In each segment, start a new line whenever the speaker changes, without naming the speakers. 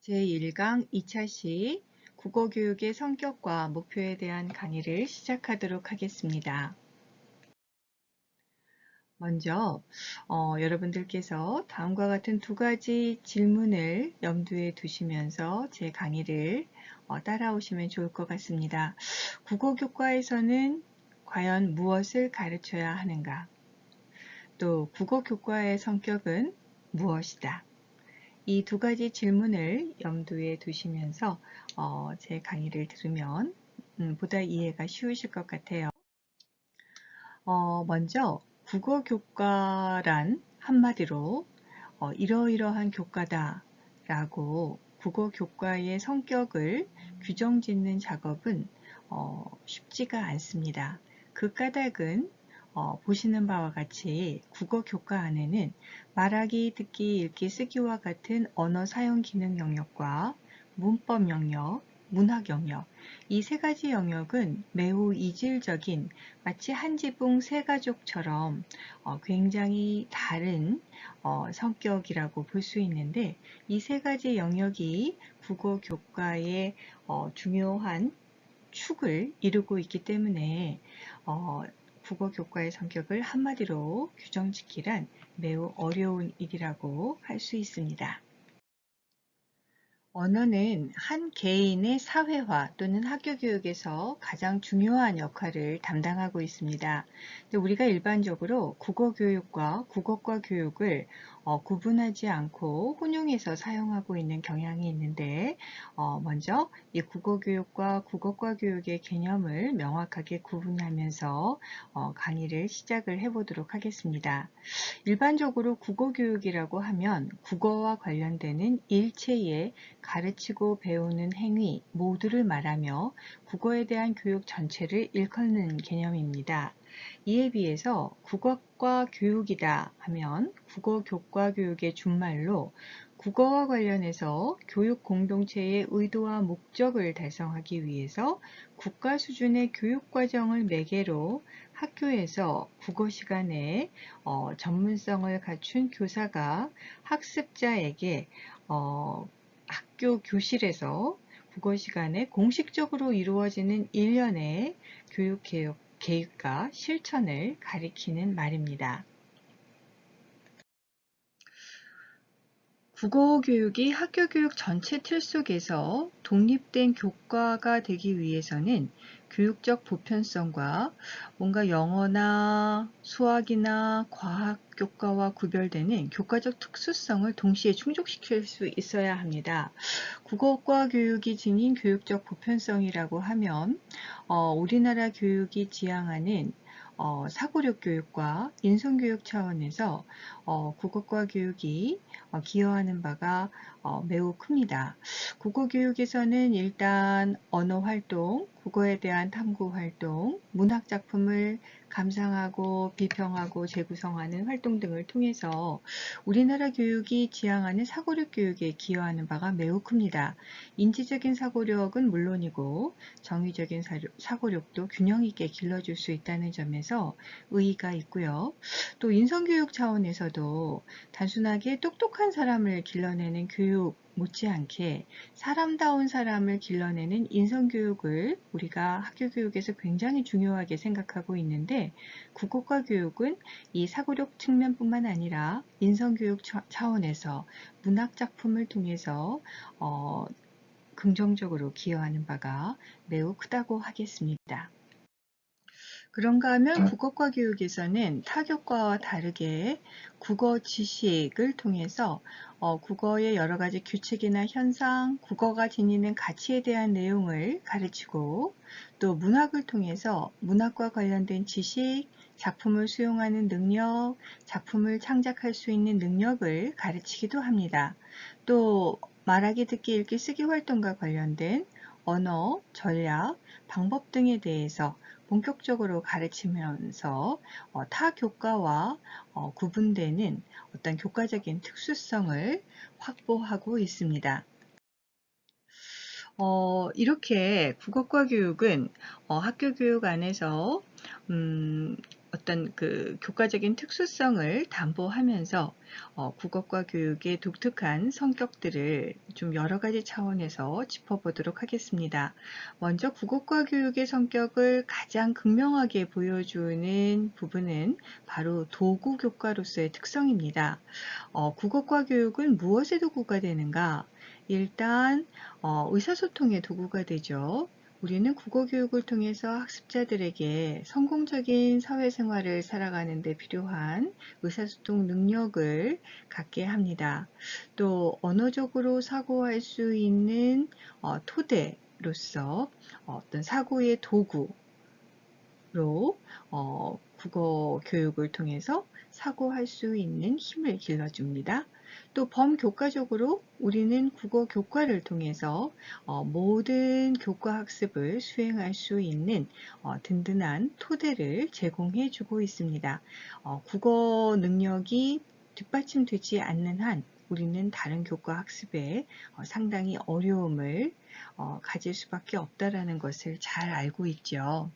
제1강 2차시 국어교육의 성격과 목표에 대한 강의를 시작하도록 하겠습니다. 먼저 여러분들께서 다음과 같은 두 가지 질문을 염두에 두시면서 제 강의를 따라오시면 좋을 것 같습니다. 국어교과에서는 과연 무엇을 가르쳐야 하는가? 또 국어교과의 성격은 무엇이다? 이 두 가지 질문을 염두에 두시면서 제 강의를 들으면 보다 이해가 쉬우실 것 같아요. 먼저 국어교과란 한마디로 이러이러한 교과다 라고 국어교과의 성격을 규정짓는 작업은 쉽지가 않습니다. 그 까닭은 보시는 바와 같이 국어교과 안에는 말하기, 듣기, 읽기, 쓰기와 같은 언어 사용 기능 영역과 문법 영역, 문학 영역, 이 세 가지 영역은 매우 이질적인 마치 한 지붕 세 가족처럼 굉장히 다른 성격이라고 볼 수 있는데, 이 세 가지 영역이 국어교과의 중요한 축을 이루고 있기 때문에 국어교과의 성격을 한마디로 규정짓기란 매우 어려운 일이라고 할 수 있습니다. 언어는 한 개인의 사회화 또는 학교 교육에서 가장 중요한 역할을 담당하고 있습니다. 우리가 일반적으로 국어 교육과 국어과 교육을 구분하지 않고 혼용해서 사용하고 있는 경향이 있는데, 먼저 이 국어 교육과 국어과 교육의 개념을 명확하게 구분하면서 강의를 시작을 해보도록 하겠습니다. 일반적으로 국어교육이라고 하면 국어와 관련되는 일체의 가르치고 배우는 행위 모두를 말하며 국어에 대한 교육 전체를 일컫는 개념입니다. 이에 비해서 국어과 교육이다 하면 국어교과 교육의 준말로 국어와 관련해서 교육 공동체의 의도와 목적을 달성하기 위해서 국가 수준의 교육 과정을 매개로 학교에서 국어 시간에 전문성을 갖춘 교사가 학습자에게 학교 교실에서 국어 시간에 공식적으로 이루어지는 일련의 교육 계획과 실천을 가리키는 말입니다. 국어 교육이 학교 교육 전체 틀 속에서 독립된 교과가 되기 위해서는 교육적 보편성과 뭔가 영어나 수학이나 과학 교과와 구별되는 교과적 특수성을 동시에 충족시킬 수 있어야 합니다. 국어과 교육이 지닌 교육적 보편성이라고 하면 우리나라 교육이 지향하는 사고력 교육과 인성교육 차원에서 국어과 교육이 기여하는 바가 매우 큽니다. 국어교육에서는 일단 언어활동, 국어에 대한 탐구활동, 문학작품을 감상하고 비평하고 재구성하는 활동 등을 통해서 우리나라 교육이 지향하는 사고력 교육에 기여하는 바가 매우 큽니다. 인지적인 사고력은 물론이고 정의적인 사고력도 균형 있게 길러줄 수 있다는 점에서 의의가 있고요. 또 인성교육 차원에서도 단순하게 똑똑한 사람을 길러내는 교육 못지않게 사람다운 사람을 길러내는 인성교육을 우리가 학교 교육에서 굉장히 중요하게 생각하고 있는데, 국어과 교육은 이 사고력 측면뿐만 아니라 인성교육 차원에서 문학작품을 통해서 긍정적으로 기여하는 바가 매우 크다고 하겠습니다. 그런가 하면 국어과 교육에서는 타교과와 다르게 국어 지식을 통해서 국어의 여러 가지 규칙이나 현상, 국어가 지니는 가치에 대한 내용을 가르치고, 또 문학을 통해서 문학과 관련된 지식, 작품을 수용하는 능력, 작품을 창작할 수 있는 능력을 가르치기도 합니다. 또 말하기, 듣기, 읽기, 쓰기 활동과 관련된 언어, 전략, 방법 등에 대해서 본격적으로 가르치면서 타 교과와 구분되는 어떤 교과적인 특수성을 확보하고 있습니다. 이렇게 국어과 교육은 학교 교육 안에서 어떤 그 교과적인 특수성을 담보하면서 국어과 교육의 독특한 성격들을 좀 여러 가지 차원에서 짚어보도록 하겠습니다. 먼저 국어과 교육의 성격을 가장 극명하게 보여주는 부분은 바로 도구 교과로서의 특성입니다. 국어과 교육은 무엇의 도구가 되는가? 일단 의사소통의 도구가 되죠. 우리는 국어교육을 통해서 학습자들에게 성공적인 사회생활을 살아가는 데 필요한 의사소통 능력을 갖게 합니다. 또 언어적으로 사고할 수 있는 토대로서 어떤 사고의 도구로 국어 교육을 통해서 사고할 수 있는 힘을 길러줍니다. 또 범교과적으로 우리는 국어 교과를 통해서 모든 교과 학습을 수행할 수 있는 든든한 토대를 제공해 주고 있습니다. 국어 능력이 뒷받침되지 않는 한 우리는 다른 교과 학습에 상당히 어려움을 가질 수밖에 없다라는 것을 잘 알고 있죠.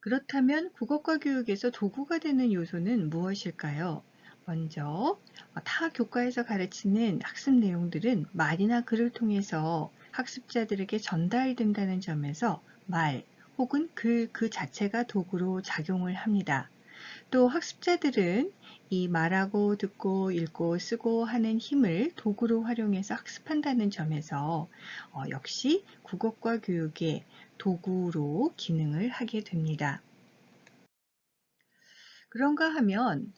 그렇다면 국어과 교육에서 도구가 되는 요소는 무엇일까요? 먼저 타 교과에서 가르치는 학습 내용들은 말이나 글을 통해서 학습자들에게 전달된다는 점에서 말 혹은 글 그 자체가 도구로 작용을 합니다. 또 학습자들은 이 말하고 듣고 읽고 쓰고 하는 힘을 도구로 활용해서 학습한다는 점에서 역시 국어과 교육의 도구로 기능을 하게 됩니다. 그런가 하면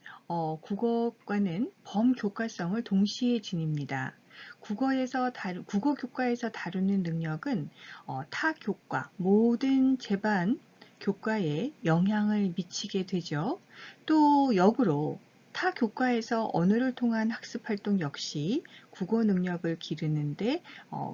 국어과는 범교과성을 동시에 지닙니다. 국어 교과에서 다루는 능력은 타 교과, 모든 제반 교과에 영향을 미치게 되죠. 또 역으로 타 교과에서 언어를 통한 학습 활동 역시 국어 능력을 기르는데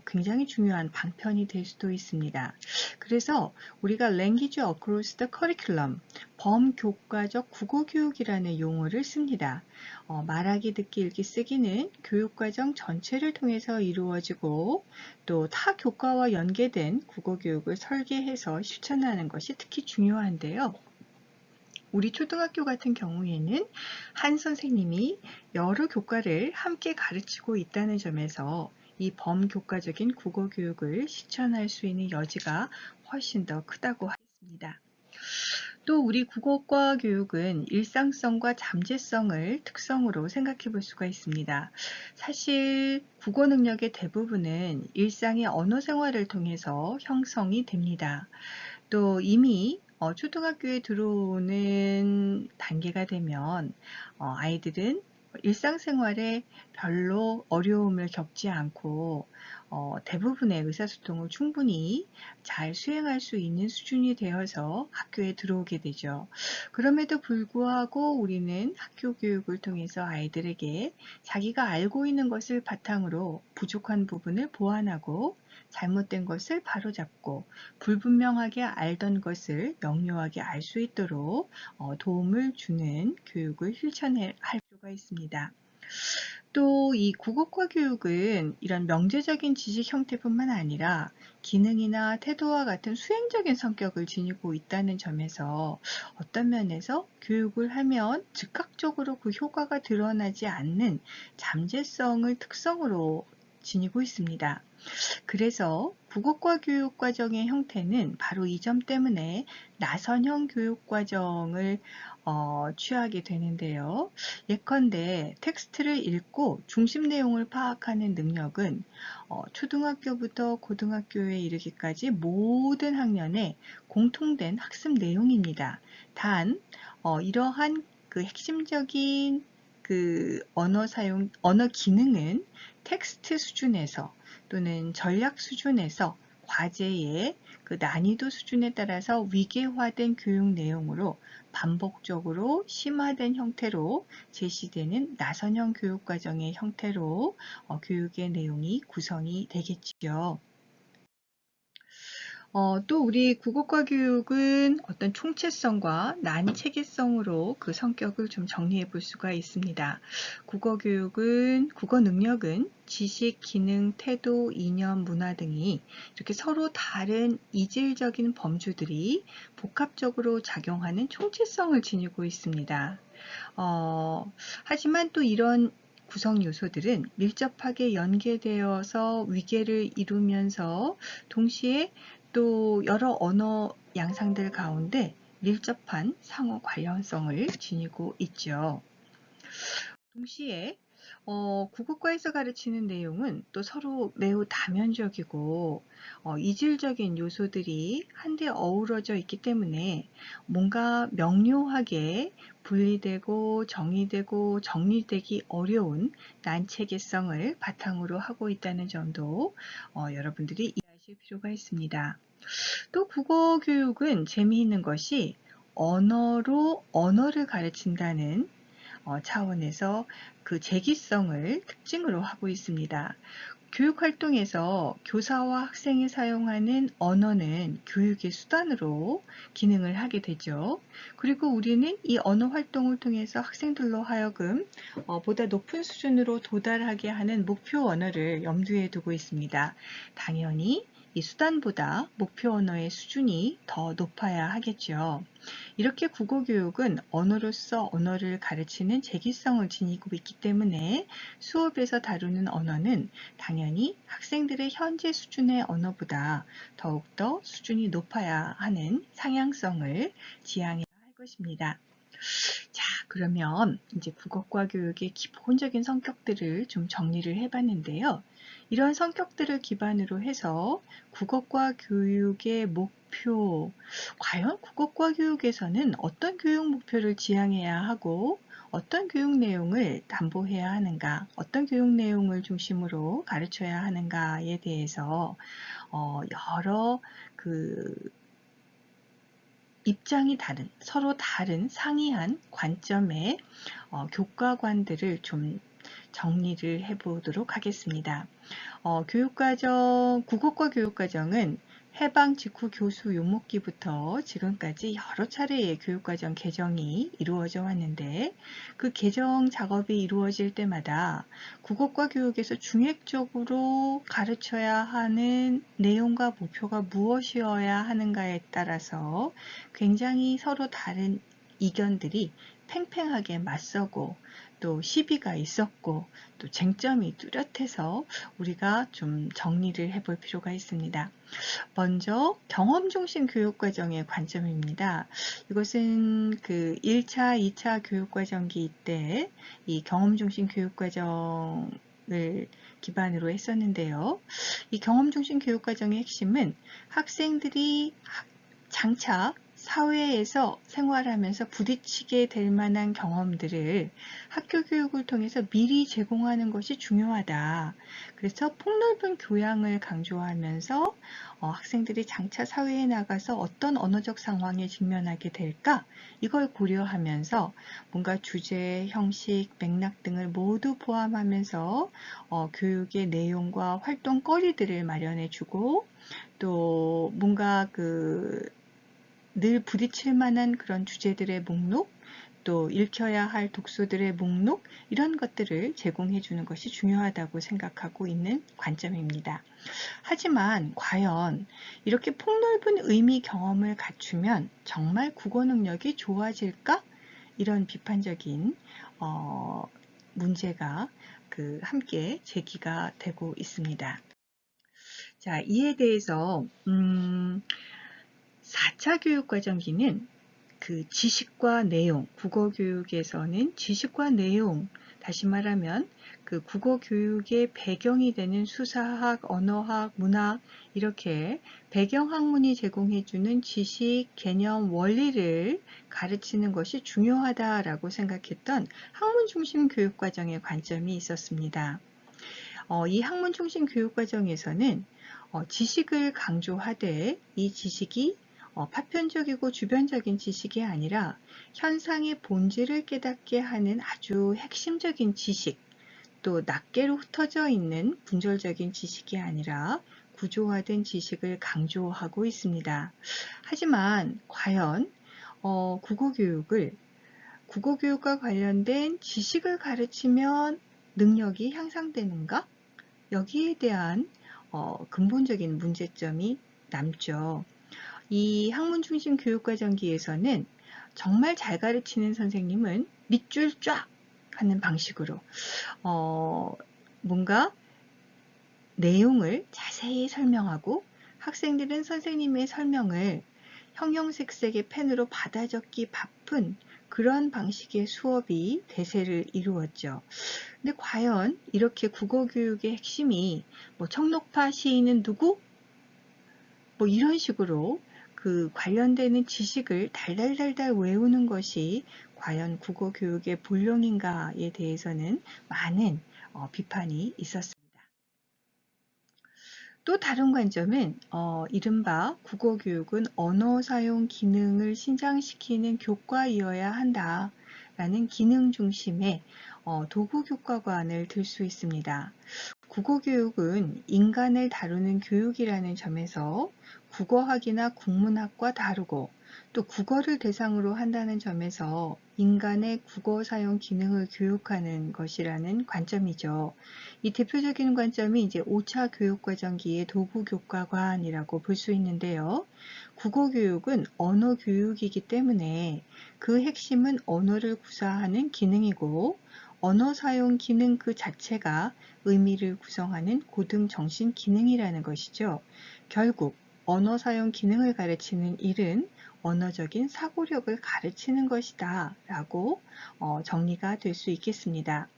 굉장히 중요한 방편이 될 수도 있습니다. 그래서 우리가 Language Across the Curriculum, 범교과적 국어교육이라는 용어를 씁니다. 말하기, 듣기, 읽기, 쓰기는 교육과정 전체를 통해서 이루어지고 또 타 교과와 연계된 국어교육을 설계해서 실천하는 것이 특히 중요한데요. 우리 초등학교 같은 경우에는 한 선생님이 여러 교과를 함께 가르치고 있다는 점에서 이 범교과적인 국어교육을 실천할 수 있는 여지가 훨씬 더 크다고 하겠습니다. 또 우리 국어과 교육은 일상성과 잠재성을 특성으로 생각해 볼 수가 있습니다. 사실 국어 능력의 대부분은 일상의 언어 생활을 통해서 형성이 됩니다. 또 이미 초등학교에 들어오는 단계가 되면 아이들은 일상생활에 별로 어려움을 겪지 않고 대부분의 의사소통을 충분히 잘 수행할 수 있는 수준이 되어서 학교에 들어오게 되죠. 그럼에도 불구하고 우리는 학교 교육을 통해서 아이들에게 자기가 알고 있는 것을 바탕으로 부족한 부분을 보완하고 잘못된 것을 바로잡고 불분명하게 알던 것을 명료하게 알 수 있도록 도움을 주는 교육을 실천할 필요가 있습니다. 또 이 국어과 교육은 이런 명제적인 지식 형태뿐만 아니라 기능이나 태도와 같은 수행적인 성격을 지니고 있다는 점에서 어떤 면에서 교육을 하면 즉각적으로 그 효과가 드러나지 않는 잠재성을 특성으로 지니고 있습니다. 그래서 국어과 교육 과정의 형태는 바로 이 점 때문에 나선형 교육 과정을 취하게 되는데요. 예컨대 텍스트를 읽고 중심 내용을 파악하는 능력은 초등학교부터 고등학교에 이르기까지 모든 학년에 공통된 학습 내용입니다. 단 이러한 그 핵심적인 그 언어 기능은 텍스트 수준에서 또는 전략 수준에서 과제의 그 난이도 수준에 따라서 위계화된 교육 내용으로 반복적으로 심화된 형태로 제시되는 나선형 교육과정의 형태로 교육의 내용이 구성이 되겠지요. 또 우리 국어과 교육은 어떤 총체성과 난체계성으로 그 성격을 좀 정리해 볼 수가 있습니다. 국어 능력은 지식, 기능, 태도, 이념, 문화 등이 이렇게 서로 다른 이질적인 범주들이 복합적으로 작용하는 총체성을 지니고 있습니다. 하지만 또 이런 구성 요소들은 밀접하게 연계되어서 위계를 이루면서 동시에 또 여러 언어 양상들 가운데 밀접한 상호 관련성을 지니고 있죠. 동시에 국어과에서 가르치는 내용은 또 서로 매우 다면적이고 이질적인 요소들이 한데 어우러져 있기 때문에 뭔가 명료하게 분리되고 정의되고 정리되기 어려운 난체계성을 바탕으로 하고 있다는 점도 여러분들이 이해하실 필요가 있습니다. 또 국어 교육은 재미있는 것이 언어로 언어를 가르친다는 차원에서 그 재기성을 특징으로 하고 있습니다. 교육 활동에서 교사와 학생이 사용하는 언어는 교육의 수단으로 기능을 하게 되죠. 그리고 우리는 이 언어 활동을 통해서 학생들로 하여금 보다 높은 수준으로 도달하게 하는 목표 언어를 염두에 두고 있습니다. 당연히 이 수단보다 목표 언어의 수준이 더 높아야 하겠죠. 이렇게 국어교육은 언어로서 언어를 가르치는 재기성을 지니고 있기 때문에 수업에서 다루는 언어는 당연히 학생들의 현재 수준의 언어보다 더욱더 수준이 높아야 하는 상향성을 지향해야 할 것입니다. 자, 그러면 이제 국어과 교육의 기본적인 성격들을 좀 정리를 해봤는데요. 이런 성격들을 기반으로 해서 국어과 교육의 목표, 과연 국어과 교육에서는 어떤 교육 목표를 지향해야 하고 어떤 교육 내용을 담보해야 하는가, 어떤 교육 내용을 중심으로 가르쳐야 하는가에 대해서 여러 그 입장이 다른, 서로 다른 상이한 관점의 교과관들을 좀 정리를 해보도록 하겠습니다. 국어과 교육과정은 해방 직후 교수 용목기부터 지금까지 여러 차례의 교육과정 개정이 이루어져 왔는데 그 개정 작업이 이루어질 때마다 국어과 교육에서 중획적으로 가르쳐야 하는 내용과 목표가 무엇이어야 하는가에 따라서 굉장히 서로 다른 이견들이 팽팽하게 맞서고 또 시비가 있었고 또 쟁점이 뚜렷해서 우리가 좀 정리를 해볼 필요가 있습니다. 먼저 경험 중심 교육과정의 관점입니다. 이것은 그 1차, 2차 교육과정기 때 이 경험 중심 교육과정을 기반으로 했었는데요. 이 경험 중심 교육과정의 핵심은 학생들이 장차 사회에서 생활하면서 부딪히게 될 만한 경험들을 학교 교육을 통해서 미리 제공하는 것이 중요하다. 그래서 폭넓은 교양을 강조하면서 학생들이 장차 사회에 나가서 어떤 언어적 상황에 직면하게 될까? 이걸 고려하면서 뭔가 주제, 형식, 맥락 등을 모두 포함하면서 교육의 내용과 활동거리들을 마련해주고 또 뭔가 늘 부딪힐 만한 그런 주제들의 목록, 또 읽혀야 할 독서들의 목록, 이런 것들을 제공해 주는 것이 중요하다고 생각하고 있는 관점입니다. 하지만 과연 이렇게 폭넓은 의미 경험을 갖추면 정말 국어 능력이 좋아질까? 이런 비판적인 문제가 함께 제기가 되고 있습니다. 자, 이에 대해서 4차 교육과정기는 그 지식과 내용, 국어 교육에서는 지식과 내용, 다시 말하면 그 국어 교육의 배경이 되는 수사학, 언어학, 문학 이렇게 배경학문이 제공해주는 지식, 개념, 원리를 가르치는 것이 중요하다라고 생각했던 학문 중심 교육과정의 관점이 있었습니다. 이 학문 중심 교육과정에서는 지식을 강조하되 이 지식이 파편적이고 주변적인 지식이 아니라 현상의 본질을 깨닫게 하는 아주 핵심적인 지식, 또 낱개로 흩어져 있는 분절적인 지식이 아니라 구조화된 지식을 강조하고 있습니다. 하지만 과연 국어교육과 관련된 지식을 가르치면 능력이 향상되는가? 여기에 대한 근본적인 문제점이 남죠. 이 학문 중심 교육과정기에서는 정말 잘 가르치는 선생님은 밑줄 쫙 하는 방식으로 뭔가 내용을 자세히 설명하고 학생들은 선생님의 설명을 형형색색의 펜으로 받아 적기 바쁜 그런 방식의 수업이 대세를 이루었죠. 근데 과연 이렇게 국어교육의 핵심이 뭐 청록파 시인은 누구? 뭐 이런 식으로 그 관련되는 지식을 달달달달 외우는 것이 과연 국어교육의 본령인가에 대해서는 많은 비판이 있었습니다. 또 다른 관점은 이른바 국어교육은 언어 사용 기능을 신장시키는 교과이어야 한다라는 기능 중심의 도구교과관을 들 수 있습니다. 국어교육은 인간을 다루는 교육이라는 점에서 국어학이나 국문학과 다르고 또 국어를 대상으로 한다는 점에서 인간의 국어 사용 기능을 교육하는 것이라는 관점이죠. 이 대표적인 관점이 이제 5차 교육과정기의 도구교과관이라고 볼 수 있는데요. 국어교육은 언어교육이기 때문에 그 핵심은 언어를 구사하는 기능이고 언어 사용 기능 그 자체가 의미를 구성하는 고등 정신 기능이라는 것이죠. 결국 언어 사용 기능을 가르치는 일은 언어적인 사고력을 가르치는 것이다 라고 정리가 될 수 있겠습니다.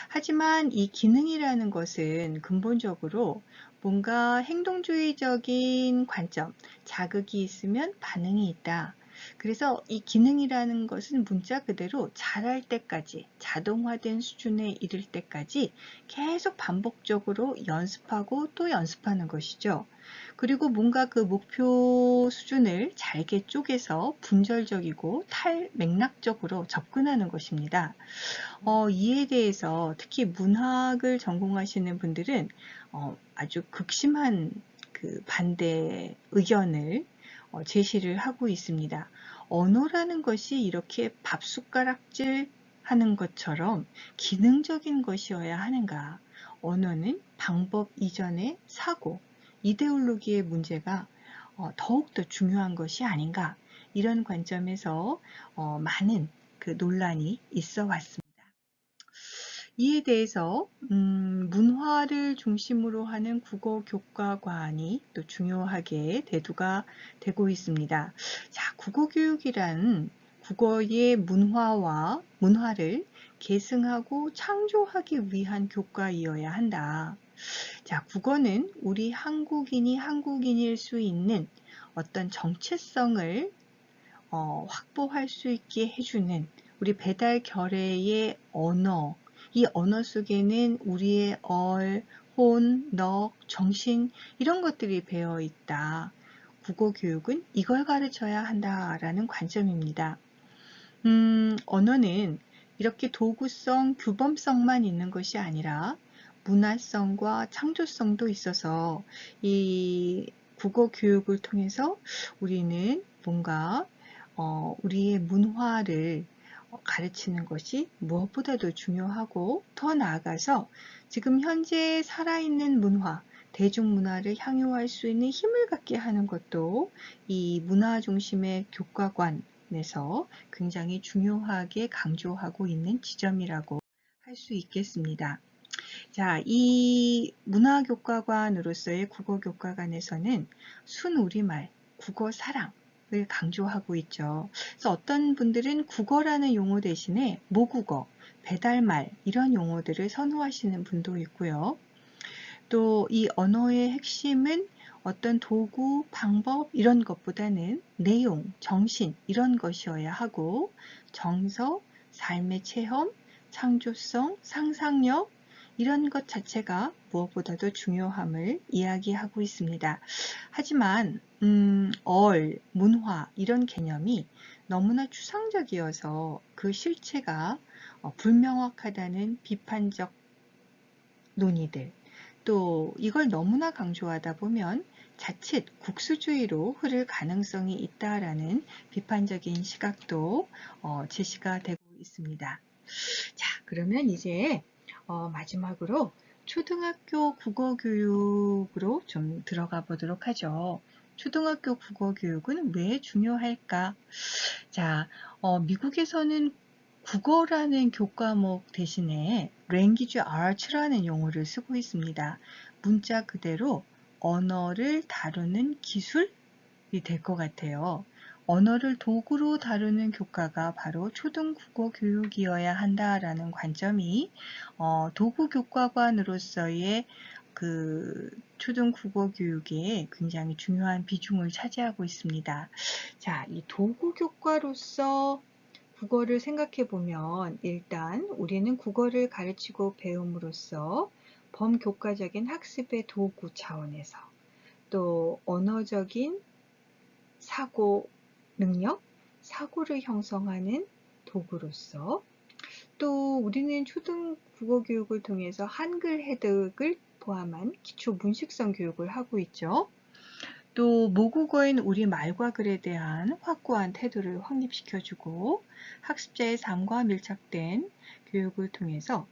하지만 이 기능이라는 것은 근본적으로 뭔가 행동주의적인 관점, 자극이 있으면 반응이 있다. 그래서 이 기능이라는 것은 문자 그대로 잘할 때까지, 자동화된 수준에 이를 때까지 계속 반복적으로 연습하고 또 연습하는 것이죠. 그리고 뭔가 그 목표 수준을 잘게 쪼개서 분절적이고 탈맥락적으로 접근하는 것입니다. 이에 대해서 특히 문학을 전공하시는 분들은 아주 극심한 그 반대 의견을 제시를 하고 있습니다. 언어라는 것이 이렇게 밥숟가락질 하는 것처럼 기능적인 것이어야 하는가? 언어는 방법 이전의 사고, 이데올로기의 문제가 더욱더 중요한 것이 아닌가? 이런 관점에서 많은 그 논란이 있어 왔습니다. 이에 대해서 문화를 중심으로 하는 국어 교과관이 또 중요하게 대두가 되고 있습니다. 자, 국어 교육이란 국어의 문화를 계승하고 창조하기 위한 교과이어야 한다. 자, 국어는 우리 한국인이 한국인일 수 있는 어떤 정체성을 확보할 수 있게 해주는 우리 배달 결의의 언어, 이 언어 속에는 우리의 혼, 넋, 정신 이런 것들이 배어 있다. 국어 교육은 이걸 가르쳐야 한다라는 관점입니다. 언어는 이렇게 도구성, 규범성만 있는 것이 아니라 문화성과 창조성도 있어서 이 국어 교육을 통해서 우리는 뭔가 우리의 문화를 가르치는 것이 무엇보다도 중요하고 더 나아가서 지금 현재 살아있는 문화, 대중문화를 향유할 수 있는 힘을 갖게 하는 것도 이 문화 중심의 교과관에서 굉장히 중요하게 강조하고 있는 지점이라고 할 수 있겠습니다. 자, 이 문화교과관으로서의 국어교과관에서는 순우리말, 국어사랑, 을 강조하고 있죠. 그래서 어떤 분들은 국어라는 용어 대신에 모국어, 배달말 이런 용어들을 선호하시는 분도 있고요. 또 이 언어의 핵심은 어떤 도구, 방법 이런 것보다는 내용, 정신 이런 것이어야 하고 정서, 삶의 체험, 창조성, 상상력 이런 것 자체가 무엇보다도 중요함을 이야기하고 있습니다. 하지만 문화 이런 개념이 너무나 추상적이어서 그 실체가 불명확하다는 비판적 논의들, 또 이걸 너무나 강조하다 보면 자칫 국수주의로 흐를 가능성이 있다라는 비판적인 시각도 제시가 되고 있습니다. 자, 그러면 이제 마지막으로 초등학교 국어교육으로 좀 들어가 보도록 하죠. 초등학교 국어교육은 왜 중요할까? 자, 미국에서는 국어라는 교과목 대신에 Language Arts라는 용어를 쓰고 있습니다. 문자 그대로 언어를 다루는 기술이 될 것 같아요. 언어를 도구로 다루는 교과가 바로 초등국어 교육이어야 한다라는 관점이 도구 교과관으로서의 그 초등국어 교육에 굉장히 중요한 비중을 차지하고 있습니다. 자, 이 도구 교과로서 국어를 생각해 보면 일단 우리는 국어를 가르치고 배움으로써 범교과적인 학습의 도구 차원에서 또 언어적인 사고 능력, 사고를 형성하는 도구로서 또 우리는 초등 국어 교육을 통해서 한글 해독을 포함한 기초 문식성 교육을 하고 있죠. 또 모국어인 우리말과 글에 대한 확고한 태도를 확립시켜주고 학습자의 삶과 밀착된 교육을 통해서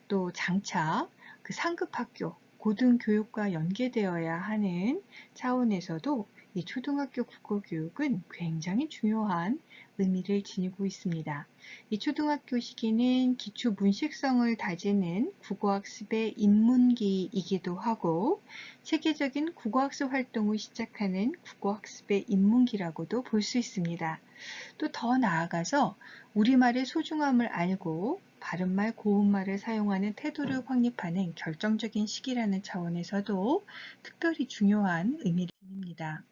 또 장차 그 상급학교, 고등교육과 연계되어야 하는 차원에서도 이 초등학교 국어교육은 굉장히 중요한 의미를 지니고 있습니다. 이 초등학교 시기는 기초 문식성을 다지는 국어학습의 입문기이기도 하고 체계적인 국어학습 활동을 시작하는 국어학습의 입문기라고도 볼 수 있습니다. 또 더 나아가서 우리말의 소중함을 알고 바른말, 고운말을 사용하는 태도를 확립하는 결정적인 시기라는 차원에서도 특별히 중요한 의미를 지닙니다.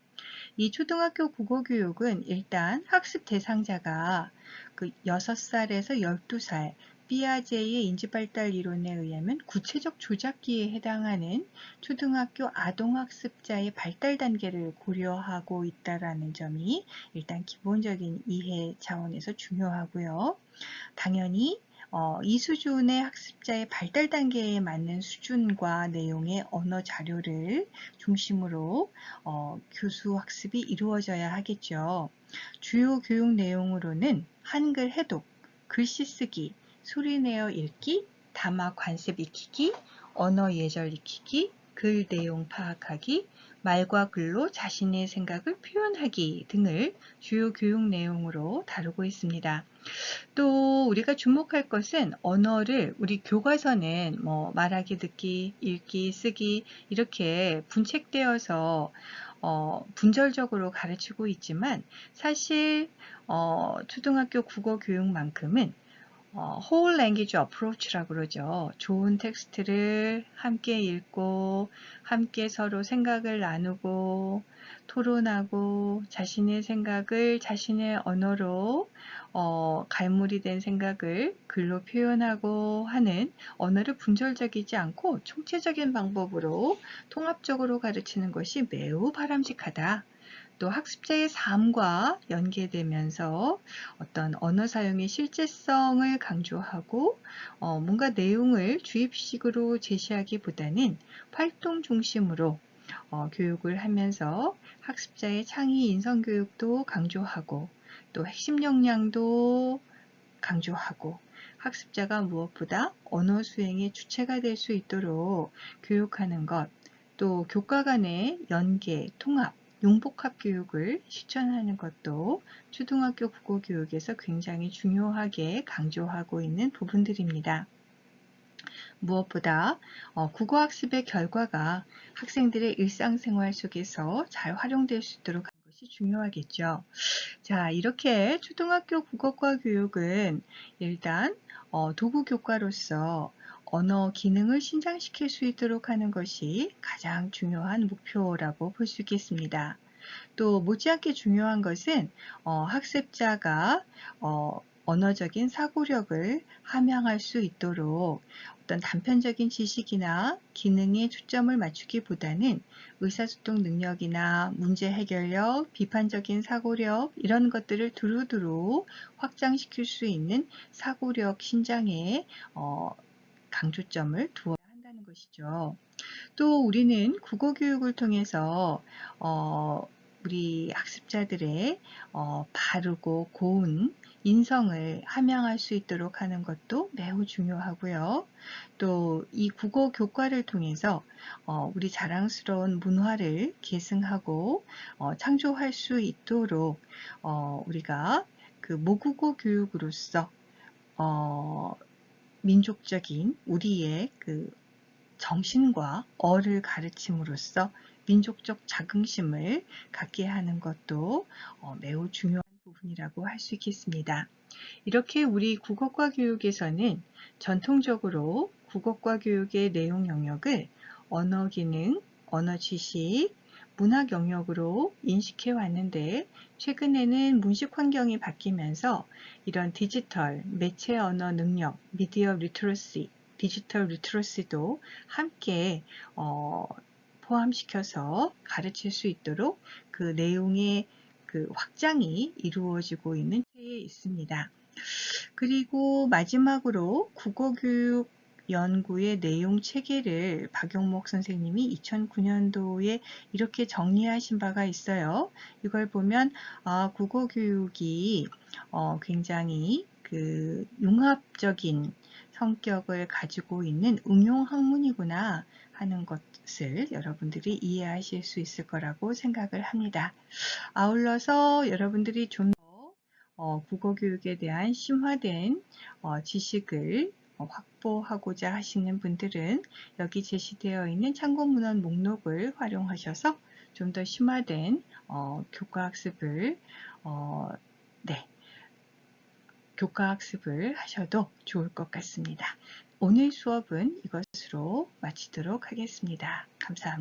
이 초등학교 국어교육은 일단 학습 대상자가 그 6살에서 12살 피아제의 인지발달 이론에 의하면 구체적 조작기에 해당하는 초등학교 아동학습자의 발달 단계를 고려하고 있다는 점이 일단 기본적인 이해 차원에서 중요하고요. 당연히 이 수준의 학습자의 발달 단계에 맞는 수준과 내용의 언어 자료를 중심으로 교수 학습이 이루어져야 하겠죠. 주요 교육 내용으로는 한글 해독, 글씨 쓰기, 소리내어 읽기, 담화 관습 익히기, 언어 예절 익히기, 글 내용 파악하기, 말과 글로 자신의 생각을 표현하기 등을 주요 교육 내용으로 다루고 있습니다. 또 우리가 주목할 것은 언어를 우리 교과서는 뭐 말하기, 듣기, 읽기, 쓰기 이렇게 분책되어서 분절적으로 가르치고 있지만 사실 초등학교 국어 교육만큼은 whole language approach라고 그러죠. 좋은 텍스트를 함께 읽고 함께 서로 생각을 나누고 토론하고 자신의 생각을 자신의 언어로 갈무리 된 생각을 글로 표현하고 하는 언어를 분절적이지 않고 총체적인 방법으로 통합적으로 가르치는 것이 매우 바람직하다. 또 학습자의 삶과 연계되면서 어떤 언어 사용의 실제성을 강조하고 뭔가 내용을 주입식으로 제시하기보다는 활동 중심으로 교육을 하면서 학습자의 창의 인성 교육도 강조하고 또 핵심 역량도 강조하고 학습자가 무엇보다 언어 수행의 주체가 될 수 있도록 교육하는 것, 또 교과 간의 연계, 통합, 융복합 교육을 실천하는 것도 초등학교 국어 교육에서 굉장히 중요하게 강조하고 있는 부분들입니다. 무엇보다 국어학습의 결과가 학생들의 일상생활 속에서 잘 활용될 수 있도록 하는 것이 중요하겠죠. 자, 이렇게 초등학교 국어과 교육은 일단 도구 교과로서 언어 기능을 신장시킬 수 있도록 하는 것이 가장 중요한 목표라고 볼 수 있겠습니다. 또 못지않게 중요한 것은 학습자가 언어적인 사고력을 함양할 수 있도록 어떤 단편적인 지식이나 기능에 초점을 맞추기보다는 의사소통 능력이나 문제 해결력, 비판적인 사고력 이런 것들을 두루두루 확장시킬 수 있는 사고력 신장에 강조점을 두어야 한다는 것이죠. 또 우리는 국어 교육을 통해서 우리 학습자들의 바르고 고운 인성을 함양할 수 있도록 하는 것도 매우 중요하고요. 또 이 국어 교과를 통해서 우리 자랑스러운 문화를 계승하고 창조할 수 있도록 우리가 그 모국어 교육으로서 민족적인 우리의 그 정신과 어를 가르침으로써 민족적 자긍심을 갖게 하는 것도 매우 중요한 부분이라고 할 수 있겠습니다. 이렇게 우리 국어과 교육에서는 전통적으로 국어과 교육의 내용 영역을 언어 기능, 언어 지식, 문학 영역으로 인식해 왔는데 최근에는 문식 환경이 바뀌면서 이런 디지털, 매체 언어 능력, 미디어 리터러시, 디지털 리터러시도 함께 포함시켜서 가르칠 수 있도록 그 내용의 그 확장이 이루어지고 있는 체에 있습니다. 그리고 마지막으로 국어교육 연구의 내용 체계를 박용목 선생님이 2009년도에 이렇게 정리하신 바가 있어요. 이걸 보면 국어교육이 굉장히 그 융합적인 성격을 가지고 있는 응용학문이구나 하는 것을 여러분들이 이해하실 수 있을 거라고 생각을 합니다. 아울러서 여러분들이 좀 국어 교육에 대한 심화된 지식을 확보하고자 하시는 분들은 여기 제시되어 있는 참고문헌 목록을 활용하셔서 좀 더 심화된 교과학습을 네, 교과학습을 하셔도 좋을 것 같습니다. 오늘 수업은 이것으로 마치도록 하겠습니다. 감사합니다.